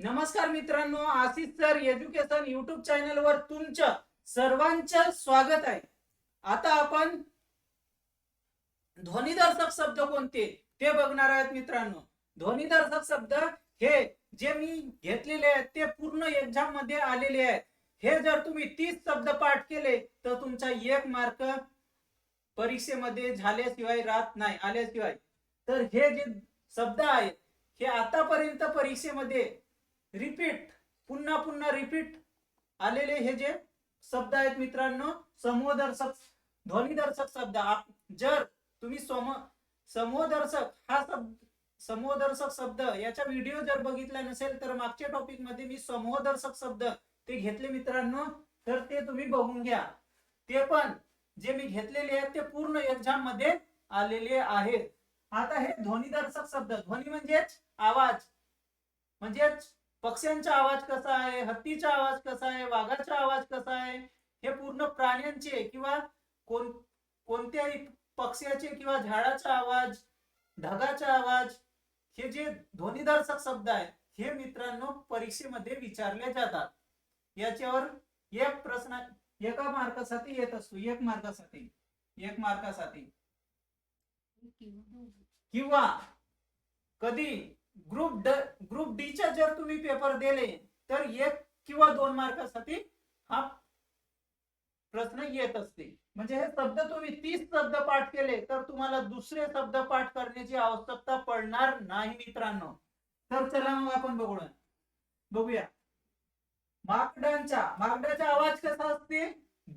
नमस्कार मित्रांनो, Ashish sir education YouTube channel वर तुमचं सर्वांचं स्वागत आहे. आता आपण ध्वनिदर्शक शब्द कोणते ते बघणार आहेत मित्रांनो. ध्वनिदर्शक शब्द हे जे मी घेतलेले आहेत ते पूर्ण एक्झाम मध्ये आलेले आहेत. हे जर तुम्ही 30 शब्द पाठ केले तर तुमचा 1 मार्क परीक्षेमध्ये झाल्याशिवाय राहत नाही, आल्याशिवाय. तर हे जे शब्द आहेत हे आतापर्यंत परीक्षेमध्ये रिपीट, पुन्हा पुन्हा रिपीट आलेले हे जे शब्द आहेत मित्रांनो, समूहदर्शक ध्वनिदर्शक शब्द. जर तुम्ही समूहदर्शक हा शब्द, समूहदर्शक शब्द याचा व्हिडिओ जर बघितला नसेल तर मागच्या टॉपिक मध्ये मी समूहदर्शक शब्द ते घेतले मित्रांनो, तर ते तुम्ही बघून घ्या. ते पण जे मी घेतलेले आहेत ते पूर्ण एक्झाम मध्ये आलेले आहेत. आता हे ध्वनिदर्शक शब्द, ध्वनी म्हणजेच आवाज, म्हणजेच पक्ष्यांचा आवाज कसा आहे, हत्तीचा आवाज कसा आहे, वाघाचा आवाज कसा आहे, हे पूर्ण प्राण्यांचे किंवा कोणत्याही पक्ष्याचे किंवा झाडाचा आवाज, ढगाचा आवाज, हे जे ध्वनिदर्शक शब्द आहेत हे मित्रांनो परीक्षेमध्ये विचारले जातात. याच्यावर एक प्रश्न एका मार्कासाठी येत असतो, एक मार्कासाठी किंवा कधी ग्रुप डी चा जर तुम्ही पेपर दिले तर 1 किंवा 2 मार्कासाठी हा प्रश्न येत असते. म्हणजे हे शब्द तुम्ही 30 शब्द पाठ केले तर तुम्हाला दुसरे शब्द पाठ करण्याची आवश्यकता पडणार नाही मित्रांनो. तर चला मग आपण बघूया. माकडाचा आवाज कसा असते?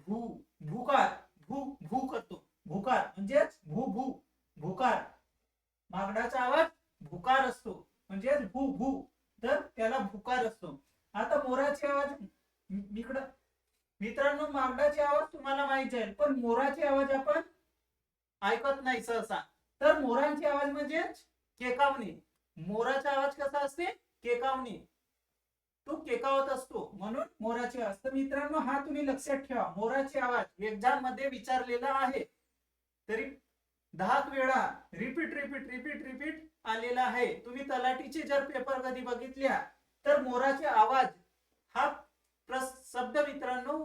भू, भूकार, भू भू करतो, भूकार म्हणजेच भू भू, भूकार. माकडाचा आवाज भूकार असतो, म्हणजे भू भू, तर त्याला भूकार असतो. आता मोराचे आवाज मित्रांनो, माकडाचे आवाज तुम्हाला माहिती आहे, पण मोराचे आवाज आपण ऐकत नाही सहसा. तर मोरांचे आवाज म्हणजे केकावणे. मोराचा आवाज कसा असते? केकावणे, तो केकावत असतो, म्हणून मोराचे आवाज. तर मित्रांनो हा तुम्ही लक्षात ठेवा, मोराचे आवाज एक्झाम मध्ये विचारलेला आहे, तरी 10 वेळा रिपीट रिपीट रिपीट रिपीट आलेला आहे. तुम्ही तलाठीचे जर पेपर कधी बघितल्या तर मोराचे आवाज हा शब्द मित्रांनो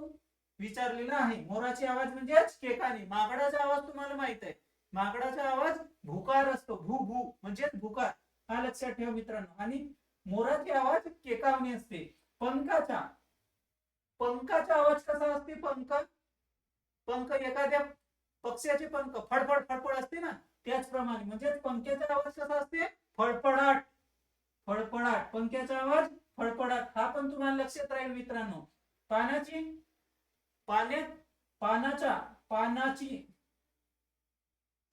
विचारलेला आहे. मोराचे आवाज म्हणजेच केकाने. माकडाचा आवाज तुम्हाला माहित आहे, माकडाचा आवाज भूकार असतो, भू भू म्हणजेच भूकार, हा लक्षात ठेवा मित्रांनो. आणि मोराचे आवाज केकावणे असते. पंखाचा आवाज कसा असते? पंख एखाद्या पक्ष्याचे पंख फडफड फडफड असते ना, त्याचप्रमाणे म्हणजे पंख्याचा आवाज कसा असते? फडफडाट, फडफडाट, पंख्याचा आवाज फडफडाट. हा पण तुम्हाला लक्षात राहील मित्रांनो. पानाची पाण्यात पानाचा पानाची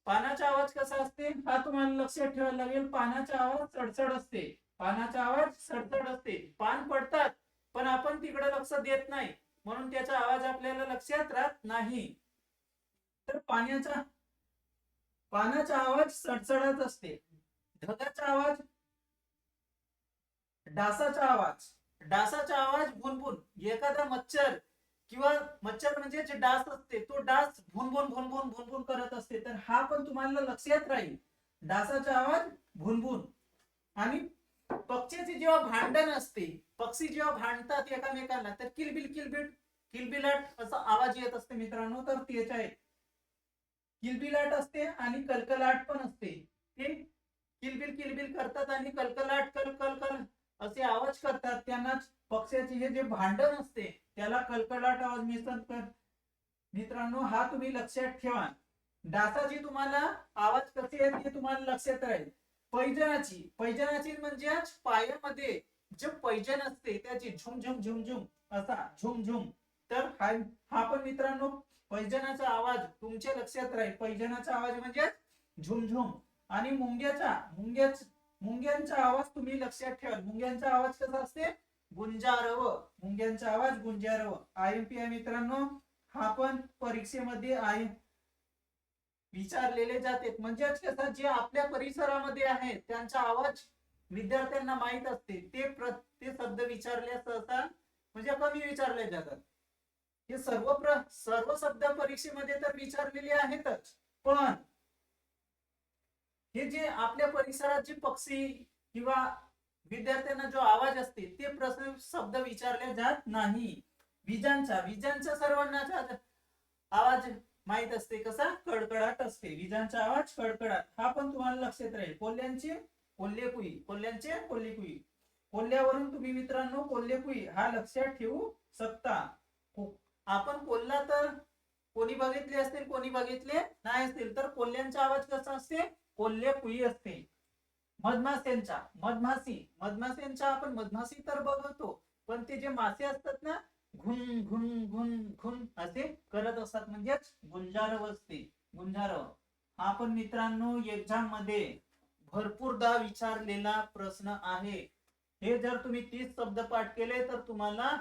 पानाचा आवाज कसा असते हा तुम्हाला लक्षात ठेवायला लागेल. पानाचा आवाज चढचढ असते, पानाचा आवाज चढचढ असते. पान पडतात पण आपण तिकडे लक्ष देत नाही, म्हणून त्याचा आवाज आपल्याला लक्षात राहत नाही. तर पानाचा आवाज चढचढत असते. ढगाचा आवाज, डासाचा आवाज भुनभुन. एखादा मच्छर किंवा मच्छर म्हणजे जे डास असते तो डास भुनभुन भुनभुन भुनभुन करत असते, तर हा पण तुम्हाला लक्षात राहील, डासाचा आवाज भुनभुन. आणि पक्षीचे जेव्हा भांडण असते, पक्षी जेव्हा भांडतात एकामेकांना तर किलबिल किलबिल किलबिलाट असा आवाज येत असते मित्रांनो. तर त्याच्या किलबिलाट असते आणि कलकलाट पण असते. ते किलबिल किलबिल करतात आणि कलकलाट कल कल कल असे आवाज करतात. त्यांनाच पक्ष्याचे हे जे भांडण असते त्याला कलकलाट आवाज मिळतात. मित्रांनो हा तुम्ही लक्षात ठेवा. डासाची तुम्हाला आवाज कसे आहेत हे तुम्हाला लक्षात राहील. पैजनाची म्हणजे पायामध्ये जे पैजन असते त्याची झुमझुम झुमझुम असा झुमझुम. तर हा पण मित्रांनो पैजनाचा आवाज तुमच्या लक्षात राहील. पैजनाचा आवाज म्हणजे झुमझुम. आणि मुंग्यांचा आवाज तुम्ही लक्षात ठेवा. मुंग्यांचा आवाज कसा असते? गुंजारव. मुंग्यांचा आवाज गुंजारव. आयएमपी आहे मित्रांनो, हा पण परीक्षेमध्ये विचारलेले जाते. म्हणजेच कसं, जे आपल्या परिसरामध्ये आहेत त्यांचा आवाज विद्यार्थ्यांना माहित असते, ते शब्द विचारले सहसा म्हणजे कमी विचारले जातात. हे सर्व शब्द परीक्षेमध्ये तर विचारलेले आहेतच, पण हे जे आपल्या परिसरात जे पक्षी किंवा विद्यार्थ्यांना जो आवाज असते ते प्रश्न शब्द विचारले जात नाही. विजांचा सर्वांनाच आवाज माहित असते, कसा कडकडाट असते. विजांचा आवाज कडकडाट, हा पण तुम्हाला लक्षात राहील. कोल्ह्यांचे कोल्हेकुई, कोल्ह्यांचे कोल्हेकुई, कोल्ह्यावरून तुम्ही मित्रांनो कोल्हेकुई हा लक्षात ठेवू शकता. आपण कोल्हा तर कोणी बघितले असतील, कोणी बघितले नाही असतील, तर कोल्ह्यांचा आवाज कसा असते, कोल्हेकुई असते. मधमाशींचा आपण मधमाशी तर बघतो, पण ते जे मासे असतात ना, घुन घुन घुन घुन असे करत असतात, म्हणजेच गुंजारव असते, गुंजारव. हा पण मित्रांनो एक्झाम मध्ये भरपूरदा विचारलेला प्रश्न आहे. हे जर तुम्ही 30 शब्द पाठ केले तर तुम्हाला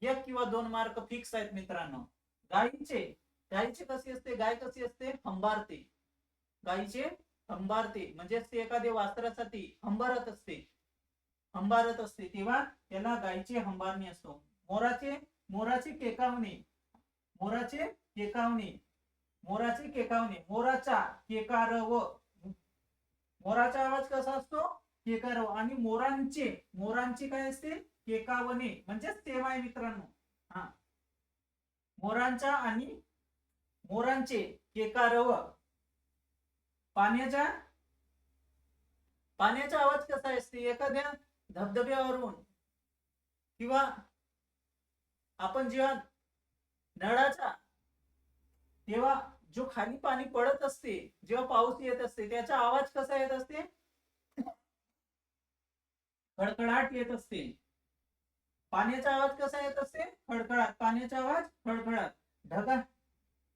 1 किंवा 2 मार्क फिक्स आहेत मित्रांनो. गायीचे कसे असते, गाय कशी असते, हंबारते. गायीचे हंबारते म्हणजे ते एखाद्या वासरासाठी हंबारत असते, तेव्हा त्याला गायीचे हंबारणी असतो. मोराचे केकावणे, मोराचा केकारव, मोराचा आवाज कसा असतो, केकारव. आणि मोरांची काय असते, केकावणे, म्हणजे सेम आहे मित्रांनो. हा, मोरांचे केकारव. पाण्याचा आवाज कसा असते, एखाद्या धबधब्यावरून किंवा आपण जेव्हा नळाचा, तेव्हा जो खाली पाणी पडत असते, जेव्हा पाऊस येत असते, त्याचा आवाज कसा येत असते, खडखडाट येत असते. पाण्याचा आवाज कसा येत असते, खडखडाट. पाण्याचा आवाज खडखडाट.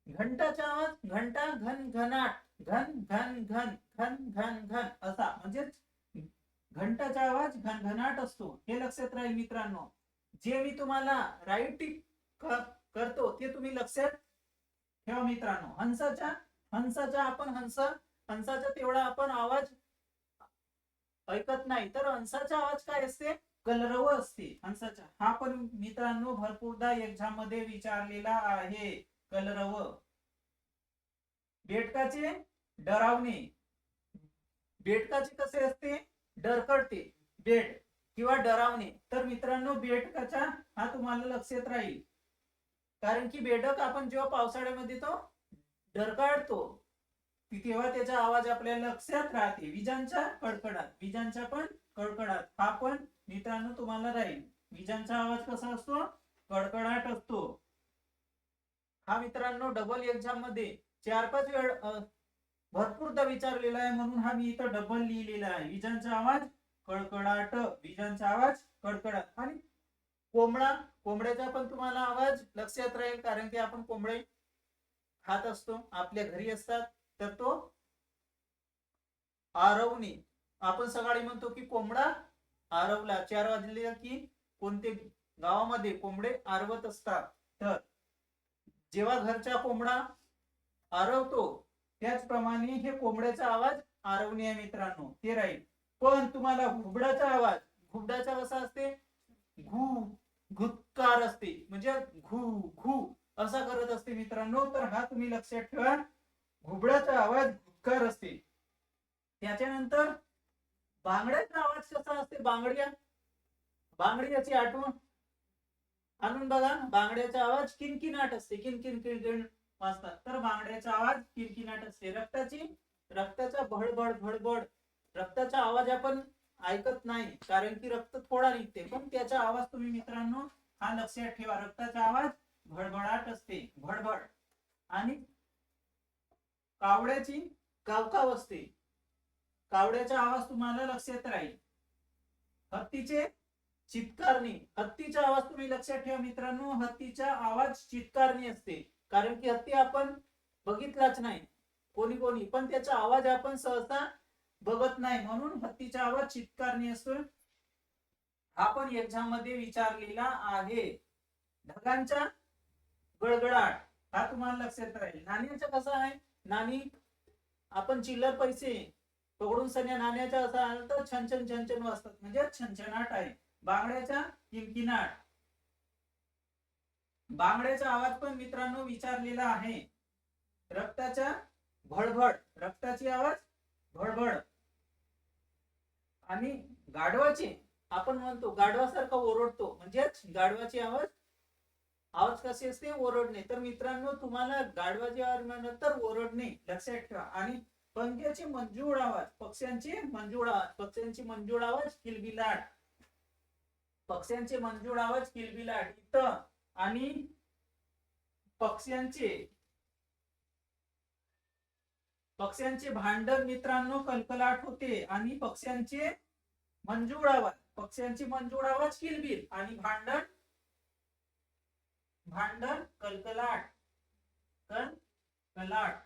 घंटाचा आवाज घनघनाट, घन घन घन घन घन घन असा, म्हणजे घंटाचा आवाज घनघनाट असतो. हे लक्षात राहील मित्रांनो. जे मी तुम्हाला राईटिंग करतो ते तुम्ही लक्षात ठेवा मित्रांनो. हंसाचा तेवढा आपण आवाज ऐकत नाही, तर हंसाचा आवाज काय असते, कलरव असते हंसाचा. हा पण मित्रांनो भरपूरदा एक्झाम मध्ये विचारलेला आहे, कलरव. बेडकाचे डरावणे, बेडकाचे कसे असते, डरकळते बेड किंवा डरावणे. तर मित्रांनो बेडकाचा हा तुम्हाला लक्षात राहील, कारण की बेडक आपण जेव्हा पावसाळ्यामध्ये तो डरकाळतो, तेव्हा त्याचा आवाज आपल्या लक्षात राहते. विजांचा पण कडकडाट, हा पण मित्रांनो तुम्हाला राहील. विजांचा आवाज कसा असतो, कडकडाट असतो. हा मित्रांनो डबल एक्झाम मध्ये 4-5 वेळ भरपूरदा विचारलेला आहे, म्हणून हा मी इथं डबल लिहिलेला आहे. विजांचा आवाज कडकडाट, विजांचा आवाज कडकडाट. आणि कोंबड्याचा पण तुम्हाला आवाज लक्षात राहील, कारण की आपण कोंबडे खात असतो, आपल्या घरी असतात. तर तो आरवणे, आपण सकाळी म्हणतो की कोंबडा आरवला, 4 वाजले की कोणते गावामध्ये कोंबडे आरवत असतात. तर जेव्हा घरचा कोंबडा आरवतो, त्याचप्रमाणे हे कोंबड्याचा आवाज आरवणे आहे मित्रांनो, ते राहील. पण तुम्हाला घुबडाचा कसा असते, घू घुतकार असते, म्हणजे घू घू असा करत असते मित्रांनो. तर हा तुम्ही लक्षात ठेवा, घुबडाचा आवाज घुतकार असते. त्याच्यानंतर बांगड्याचा आवाज कसा असते, बांगड्याची आठवण आणून बघा. बांगड्याचा आवाज किनकिनाट असते, किनकिन किनकिन वाजतात. तर बांगड्याचा आवाज किनकिनाट असते. रक्ताचा भडभड भडभड, रक्ताचा आवाज आपण ऐकत नाही, कारण की रक्त थोडा निघते, पण त्याचा आवाज तुम्ही मित्रांनो हा लक्षात ठेवा. रक्ताचा आवाज भडभडाट असते, भडभड. आणि कावड्याची कावकाव असते, कावड्याचा आवाज तुम्हाला लक्षात राहील. हत्तीचे चित्कारणी, हत्तीचा आवाज तुम्ही लक्षात ठेवा मित्रांनो. हत्तीचा आवाज चित्कारणी असते, कारण की हत्ती आपण बघितलाच नाही, कोणी पण त्याचा आवाज आपण सहसा बघत नाही, म्हणून हत्तीचा आवाज चित्कारणी असतो. हा पण एक्झाम मध्ये विचारलेला आहे. ढगांचा गडगडाट, हा तुम्हाला लक्षात राहील. नाण्याचा कसा आहे, नाणी आपण चिल्लर पैसे पकडून सन्या नाण्याचा असा आला तर छनछन छनछन वाजतात, म्हणजे छनछनाट आहे. बांगड्याचा किनकिनाट, बांगड्याचा आवाज पण मित्रांनो विचारलेला आहे. रक्ताचा भडभड, रक्ताची आवाज भडभड. आणि गाढवाची आपण म्हणतो गाढवासारखा ओरडतो, म्हणजेच गाढवाची आवाज आवाज कशी असते, ओरडणे. तर मित्रांनो तुम्हाला गाढवाची आवाज म्हणत तर ओरडणे लक्षात ठेवा. आणि पंख्याचे मंजूळ आवाज, पक्ष्यांचे मंजूळ आवाज, पक्ष्यांची मंजूळ आवाज किलबिलाट, पक्ष्यांचे मंजूळ आवाज किलबिलाट इथं. आणि पक्ष्यांचे पक्ष्यांचे भांडण मित्रांनो कलकलाट होते. आणि पक्ष्यांचे मंजूळ आवाज, पक्ष्यांची मंजूळ आवाज किलबिल, आणि भांडण भांडण कलकलाट कलकलाट.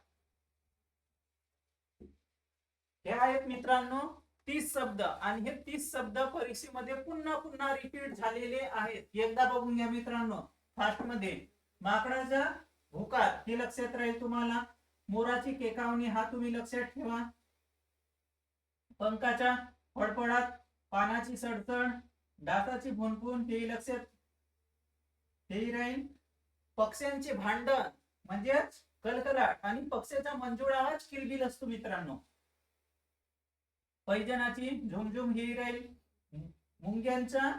हे आहेत मित्रांनो 30 शब्द. आणि हे 30 शब्द परीक्षेमध्ये पुन्हा पुन्हा रिपीट झालेले आहेत. एकदा बघून घ्या मित्रांनो फास्ट मध्ये. माकडाचा भुकार हे लक्षात राहील तुम्हाला. मोराची केकावणी हा तुम्ही लक्षात ठेवा. पंखाच्या फडफडाट, पानाची सडसड, डासाची भुणभुण हे लक्षात हेही राहील. पक्ष्यांचे भांडण म्हणजेच कलकलाट, आणि पक्ष्याचा मंजूळ आवाज किलबिल असतो मित्रांनो. पैजणाची झुमझुम ही राहील. मुंग्यांचा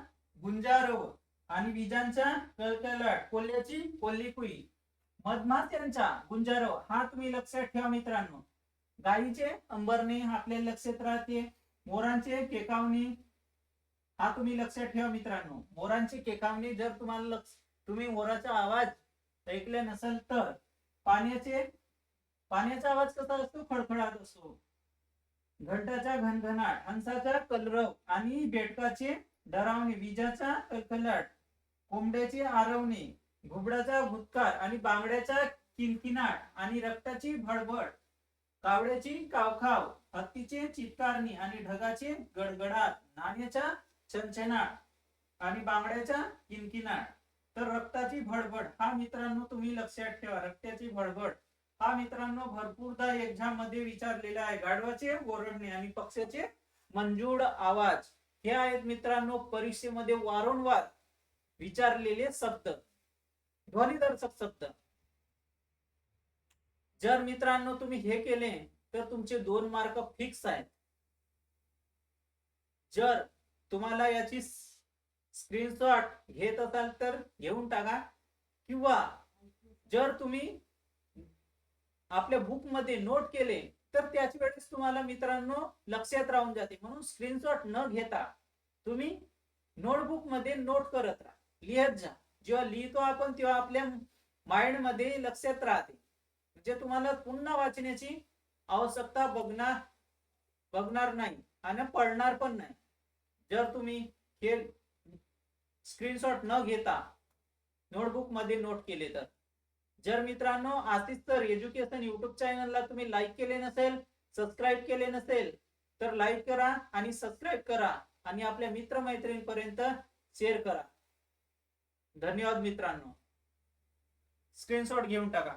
गुंजारव आणि विजांचा कलकलाट, कोल्ह्याची कोल्हीकुई. मधमाशांचा गुंजारव हा तुम्ही लक्षात ठेवा मित्रांनो. गायीचे अंबरणे आपल्याला लक्षात राहते. मोरांचे केकावणी हा तुम्ही लक्षात ठेवा मित्रांनो. मोरांची केकावणी जर तुम्हाला तुम्ही मोराचा आवाज ऐकले नसेल तर. पाण्याचा आवाज कसा असतो, खडखडाट असतो. घंटाचा घनघनाट, हंसाचा कलरव आणि बेडकाचे डरावणे, विजाचा कलकलाट, कोंबड्याची आरवणे, घुबडाचा भुतकार आणि बांगड्याचा किनकिनाट, आणि रक्ताची भडभड, कावड्याची कावखाव, हत्तीचे चित्कारणी आणि ढगाचे गडगडाट, नाण्याचा छनछनाट आणि बांगड्याचा किनकिनाट. तर रक्ताची भडभड हा मित्रांनो तुम्ही लक्षात ठेवा. रक्ताची भडभड हा मित्रांनो भरपूरदा एक्झाम मध्ये विचारलेला आहे. गाढवाचे ओरडणे आणि पक्ष्याचे मंजूळ आवाज हे आहेत मित्रांनो परीक्षेमध्ये वारंवार विचारलेले शब्द, ध्वनिदर्शक शब्द. जर मित्रांनो तुम्ही हे केले तर तुमचे 2 मार्क फिक्स आहेत. जर तुम्हाला याची स्क्रीनशॉट घेत असाल तर घेऊन टाका, किंवा जर तुम्ही आपल्या बुक मध्ये नोट केले तर त्याच वेळेस तुम्हाला मित्रांनो लक्षात राहून जाते. म्हणून स्क्रीनशॉट न घेता तुम्ही नोटबुक मध्ये नोट करत राहा, लिहत जा. जेव्हा लिहितो आपण तेव्हा आपल्या माइंड मध्ये लक्षात राहते. म्हणजे तुम्हाला पुन्हा वाचण्याची आवश्यकता बघणार नाही आणि पडणार पण नाही जर तुम्ही हे स्क्रीनशॉट न घेता नोटबुक मध्ये नोट केले तर. जर मित्रांनो आशिष सर एज्युकेशन युट्यूब चॅनलला तुम्ही लाईक केले नसेल, सबस्क्राईब केले नसेल तर लाईक करा आणि सबस्क्राईब करा आणि आपल्या मित्रमैत्रिणींपर्यंत शेअर करा. धन्यवाद मित्रांनो. स्क्रीनशॉट घेऊन टाका.